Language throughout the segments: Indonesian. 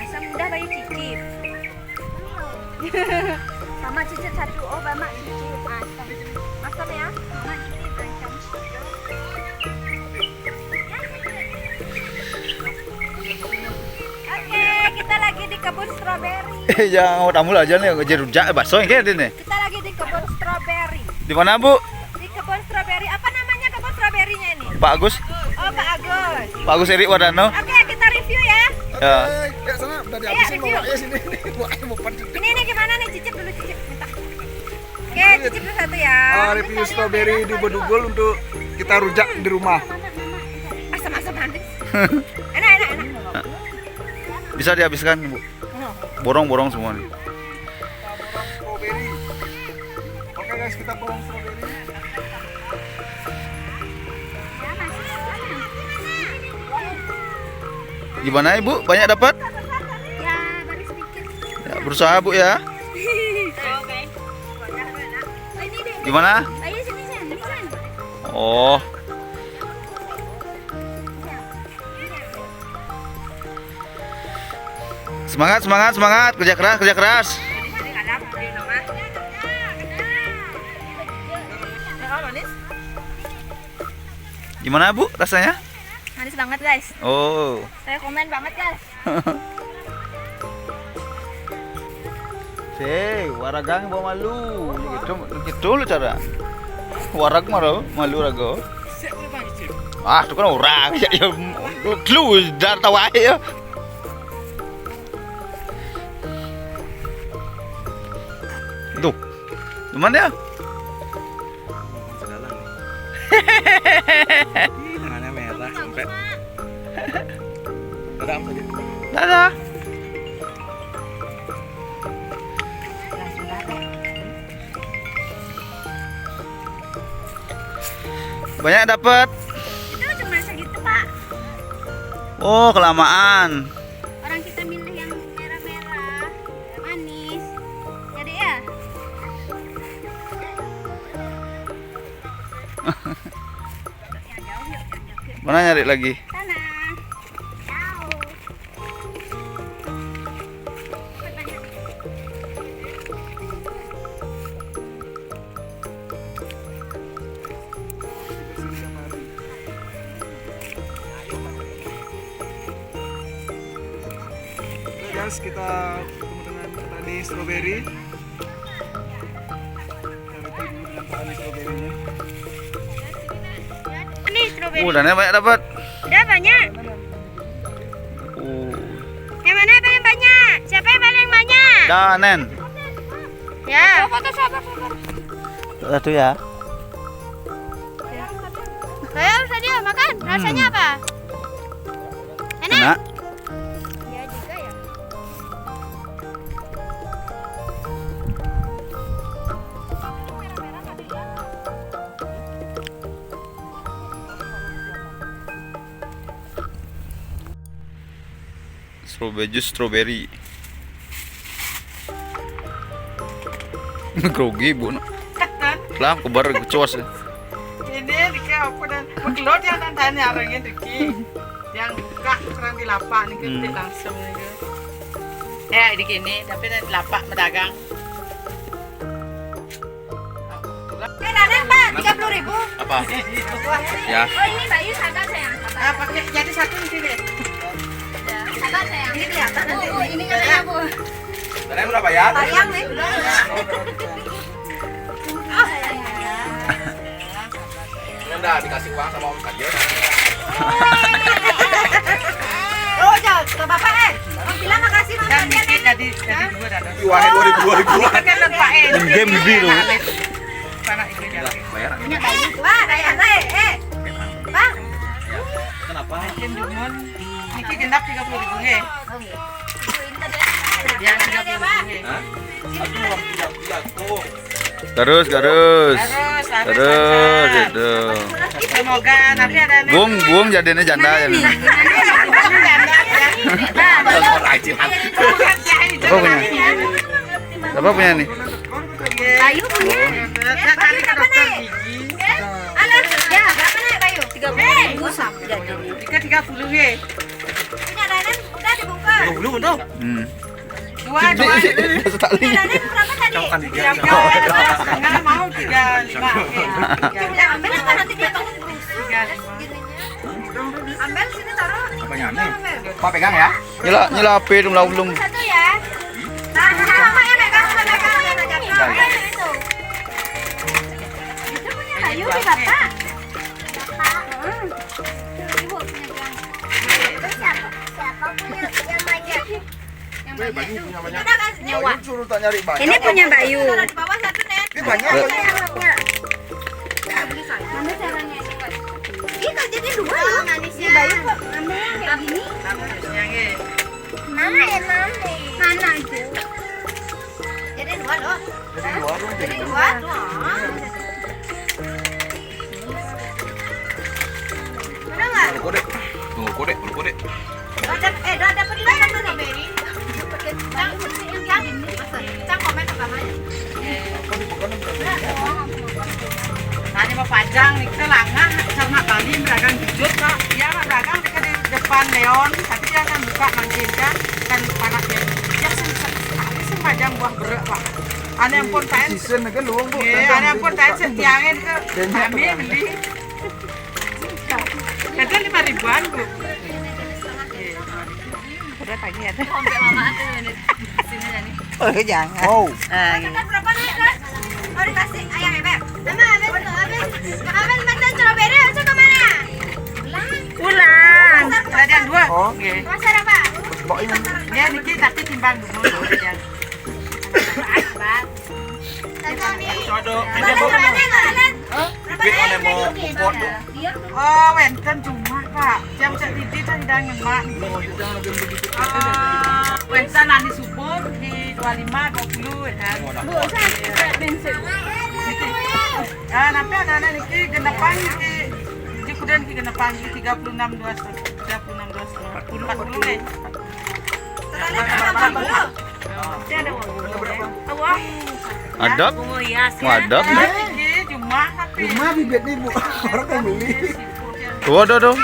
Asam udah bayi cicip. Mama cicip satu. Oh, Mama cicip. Asam ya. Mama cicip asam. Oke, kita lagi di kebun stroberi. Jangan tamu aja nih ngejar rujak bakso yang kayak ini. Kita lagi di kebun stroberi. Di mana, Bu? Di kebun stroberi. Apa namanya kebun stroberinya ini? Pak Agus. Oh, Pak Agus. Pak Agus Erik Wardano. Oke, kita review ya. Ya. Ya sana udah Iya, dihabisin review. bawanya sini nih. Wah, mau pancing. Ini gimana nih? Cicip dulu, cicip. Minta. Oke, cicip dulu satu ya. Review strawberry di Bedugul untuk kita rujak di rumah. Asam-asam manis. Enak. Bisa dihabiskan, Bu. Borong-borong semua nih. Strawberry. Oke guys, kita potong strawberry. Gimana, Ibu? Banyak dapat? Ya, baru sedikit. Ya, berusaha, Bu ya. Oke. Ini deh. Gimana? Ayo sini, San. Oh, semangat, kerja keras. Gimana, Bu, rasanya? Manis banget, guys. Oh. Saya komen banget, guys. Waragang bawa malu. Gitu lu cara. Warag malu rago. Ah, itu kan orang. Ya, lu dar tahu aja ya. Tuh. Gimana ya? Tangannya merah sampai. Dadah tadi. Dadah. Banyak dapat. Itu cuma segitu, Pak. Oh, kelamaan. Orang kita milih yang merah-merah, manis. Jadi ya. Yang jauh yuk, yang jauh yuk. Mana nyari lagi? Sana. Jauh. Oke guys, kita ketemu dengan petani strawberry. Kita review dulu dengan petani strawberry-nya. Ini stroberi. Dananya banyak dapat. Udah banyak. Yang mana yang paling banyak? Siapa yang paling banyak? Danen. Ya. Foto sabar. Satu ya. Saya usah dia makan. Rasanya apa? Enak? Enak. Ya juga ya. Strawberry. Grogi, Bu. Lah, kebar kecos. Ini dikit apa dan bekelot yang tanya orangnya dikit yang kak kurang di lapak nih kita langsung nih ya di gini tapi nanti lapak pedagang. Danen Pak, 30.000. Apa? Ya. Oh ini Bayu sabar sayang. Ah pakai jadi satu di sini. Sabar sayang. Ini kelihatan nanti. Oh ini kan ya Bu. Dananya udah bayar? Sayang nih. Oh sayang. Udah dikasih uang sama Om Kadir. Oh jangan ke Bapak Om bilang makasih Bang Dan Kadir. jadi dua dah. Iwahnya 2000. Kan lupa Game bibi lu. Sana itu jadi. Bayar. Punya Bayu. Wah kayak Bang. Kenapa? Mungkin jumun niki genap 30.000 he. Oh iya. Ya 30.000 he. Hah? Aduh, uang jatuh. Terus. Terus Gitu. semoga nanti ada nih. Bung jadinya janda ya. Apa punya nih? Bayu punya. Kali ke dokter gigi. Alah, ya, berapa nih Bayu? 30.000 sap jadi. 30 ya. Punya Danen udah dibuka. Dua. Sekali. Danen berapa tadi? Tiap setengah mau 35. Ya, ambil apa nanti dia pakai busuk. 35. Ambil sini taruh. Apanya nih? Pak pegang ya. Nyela HP dong belum. Satu ya. Nah, mama ya pegang itu. Itu punya Bayu di Bapak. Ibu punya Bang. Terus siapa punya yang banyak? Yang banyak itu. Kita kan nyewa. Suruh tak nyari banyak. Ini punya Bayu. Taruh di bawah satu nih. Ini banyak. Ambil caranya. Itu jadi dua loh. Si Bayu kok ambil yang kayak gini? Mana ya nanti? Mana itu? Jadi dua loh. Jadi dua. Mana nggak? Kode. Tunggu kode. Udah dapat di dalam mana Beri? Cang komen apa namanya? Tadi mau pajang nih kita langah sama kali meragang hijau kak. Ya meragang di depan neon. Tapi dia akan buka mangkita kan panasnya. Ya sempajang buah berak pak. Ane ampun paen. Season kan luang bu. Ane ampun paen setiangin ke kami beli. Itu 5.000-an bu. Udah pagi ada. Sampai mama tuh sini nih. Oh jangan. Oh. Kan berapa nih kan? Oh dikasih ayam bebek. Mama ambil makan strawberry masuk ke mana? Pulang. Ada yang 2. Oh. Pasar apa? Bawa ini. Ya dikit tapi timbang dulu dia. Oh, wenten cuma kak. Jam sedikit kan hidang yang mak. Wenten nanti subuh di 25, 20 kan. Bu, saya bensin. Ah, nampi ada anak niki genepan niki. Di kuda niki genepan niki 36 40 nih. Adab. Adab. Niki cuma tapi. Cuma bibit nih bu. Orang kan beli. Tuh.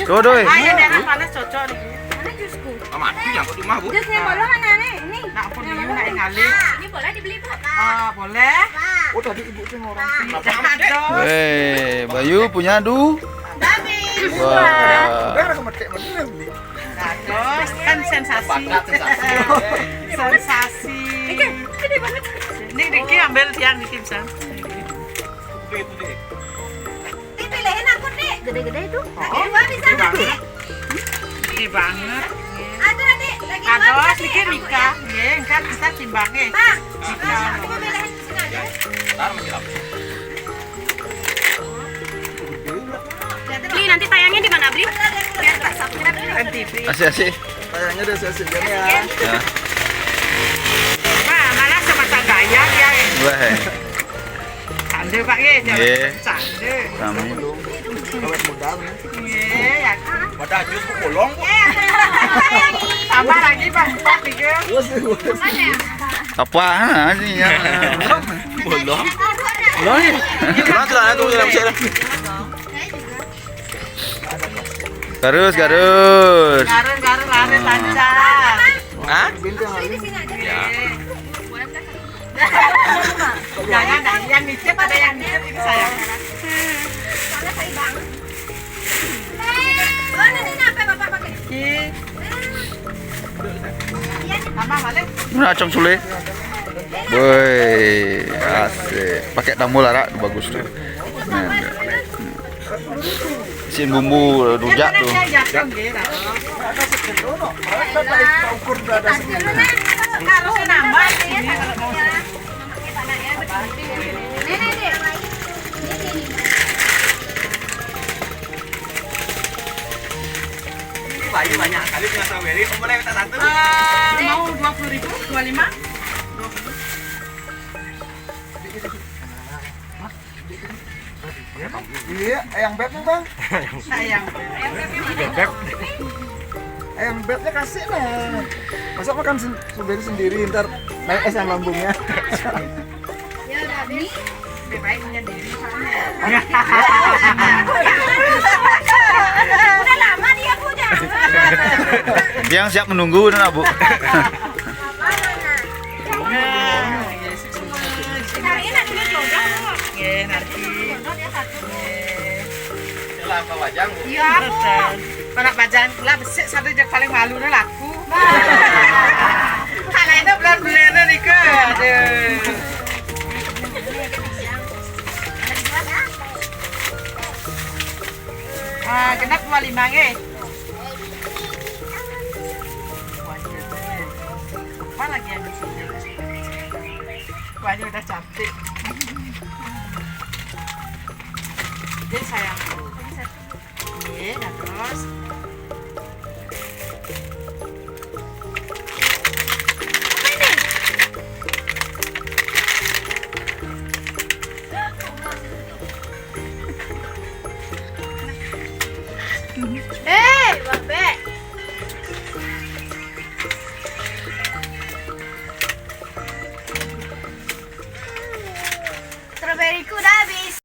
Ayo daerah panas cocok nih. Mana jusku? Mati yang di rumah bu. Jusnya bolong mana nih? Ini. Nak pun diu nak ngalih. Ini boleh dibeli Bu? Ah, boleh. Oh tadi ibu tuh ngorong. Bayu punya du. Wah. Udah ada kemetek mana beli. Terus kan sensasi. Sensasi. Gede banget. Ini Riki ambil yang Riki bisa. Dipilihin aku nih. Gede-gede itu. Lagi dua bisa nanti. Gede banget. Aduh nanti lagi dua Aduh, bisa sedikit Mika. Ya, kan kita timbangnya. Pak, aku mau pilihin di sini aja. Beli nanti tayangnya di mana, Beli? Biar tak subscribe. NTV. Asik. Kayaknya udah selesai ya. Ya. Nah, malah sama gaya dia. Wah. Canda Pak ya, Iya. canda. Kami. Awet muda nih. Iya, ya. Pada jus bu bolong. Tambah lagi Pak, Pak Riki. Apa sih ya? Bolong. Bolong ya? Kurang celana tuh dalam saya. Garus. Garut lari lancar. Hah? Beli di sini aja. Jangan ada yang ngicip, ada yang ngicip ini sayang. Soalnya saya banget. Oh, nanti apa Bapak pakai? Tambah balik. Mana acung sule? Woi, asik. Pakai tambul larak tuh bagus tuh. Sin bumbu rujak tuh. Ukur berada segini. Harusnya nambah ini kalau mau. Bayu banyak kali punya strawberry. Om boleh minta satu? Mau 20.000, 25? Iya, ayam bebnya bang. Sayang. Ayam bebnya kasih nah. Masa makan sendiri ntar naik asam lambungnya. Ya tadi. Lebih baik menyendiri soalnya. Udah lama dia punya. Dia yang siap menunggu nah, Bu. Cariin nantinya jodoh. Nanti. Lah apa wajang, Bu? Iya, Bu. Kalau bajang pula besek satu yang paling malu nih laku. Kalainya bulan-bulannya nih ke. Aduh. Kenapa cuma 5 nge? Apa lagi yang di sini? Kuahnya udah cantik. Jadi sayangku. Iya, terus